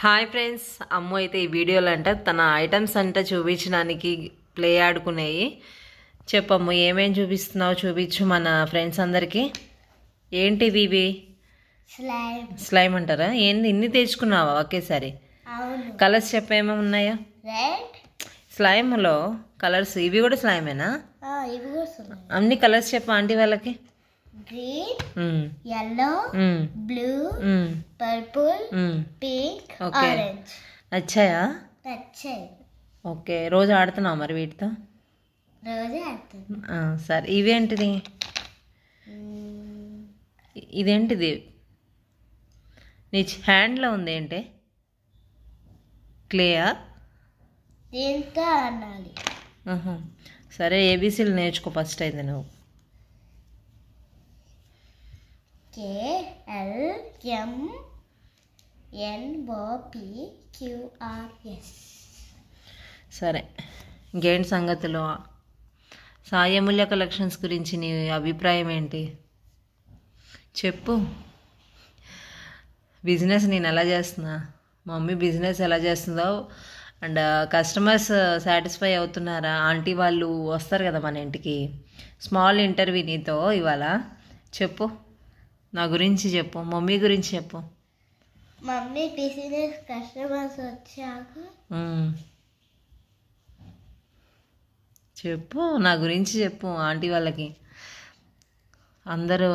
Hi friends, అమ్మ అయితే ఈ వీడియోలో అంట తన ఐటమ్స్ అంట చూపించడానికి ప్లే ఆడుకునేవి. చెప్పమ్మ, ఏమేం చూపిస్తున్నావు? చూపించు మన ఫ్రెండ్స్ అందరికీ. ఏంటివి ఇవి? స్లైమ్ అంటారా? ఏంది ఇన్ని తెచ్చుకున్నావా ఒకేసారి? కలర్స్ చెప్పేమో ఉన్నాయా? స్లైమ్లో కలర్స్ ఇవి కూడా స్లైమేనా? అన్ని కలర్స్ చెప్పు ఆంటీ వాళ్ళకి. Green, yellow, blue, purple, pink, orange. నచ్చాయా? నచ్చాయి. ఓకే, రోజు ఆడుతున్నావు మరి వీటితో? రోజు ఆడుతున్నా. సరే, ఇవేంటిది? ఇదేంటిది? నీ హ్యాండ్లో ఉంది ఏంటి? క్లేయా? దీంతో అనాలి. సరే, ఏబీసీలు నేర్చుకో ఫస్ట్ అయితే నువ్వు. KLMNOPQRS. సరే, ఇంకేంటి సంగతులు? సాయి అమూల్య కలెక్షన్స్ గురించి నీ అభిప్రాయం ఏంటి చెప్పు. బిజినెస్ నేను ఎలా చేస్తున్నా, మమ్మీ బిజినెస్ ఎలా చేస్తుందో, అండ్ కస్టమర్స్ సాటిస్ఫై అవుతున్నారా? ఆంటీ వాళ్ళు వస్తారు కదా మన ఇంటికి, స్మాల్ ఇంటర్వ్యూ నీతో ఇవాళ. చెప్పు, నా గురించి చెప్పు, మమ్మీ గురించి చెప్పు. మమ్మీ బిజినెస్ కస్టమర్స్ వచ్చాక చెప్పు, నా గురించి చెప్పు. ఆంటీ వాళ్ళకి అందరూ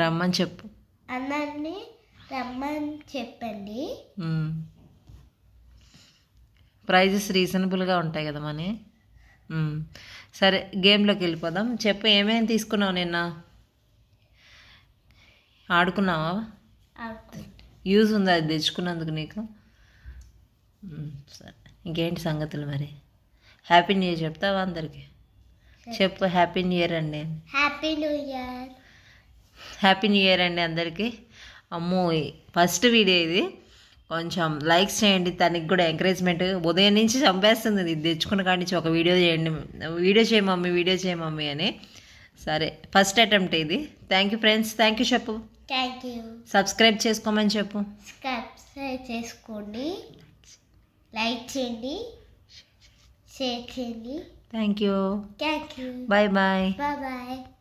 రమ్మని చెప్పు. అందరినీ రమ్మని చెప్పండి. ప్రైజెస్ రీజనబుల్గా ఉంటాయి కదా మనీ. సరే, గేమ్లోకి వెళ్ళిపోదాం. చెప్పు, ఏమేమి తీసుకున్నావు నిన్న? ఆడుకున్నావా? యూజ్ ఉందా అది తెచ్చుకున్నందుకు నీకు? సరే, ఇంకేంటి సంగతులు మరి? హ్యాపీ న్యూ ఇయర్ చెప్తావా అందరికి? చెప్పు, హ్యాపీ న్యూ ఇయర్ అండి. Happy new year. Happy new year అండి అందరికీ. అమ్మో, ఫస్ట్ వీడియో ఇది, కొంచెం లైక్స్ చేయండి. తనకి కూడా ఎంకరేజ్మెంట్. ఉదయం నుంచి చంపేస్తుంది ఇది తెచ్చుకున్న కాడి నుంచి. ఒక వీడియో చేయండి, వీడియో చేయ మమ్మీ, వీడియో చేయ మమ్మీ అని. సరే, ఫస్ట్ అటెంప్ట్ ఇది. Thank you friends. Thank you చెప్పు. Thank you. సబ్స్క్రైబ్ చేసుకోమని చెప్పు. సబ్స్క్రైబ్ చేసుకోండి, లైక్ చేయండి, షేర్ చేయండి. Thank you. Thank you. Bye bye. Bye bye.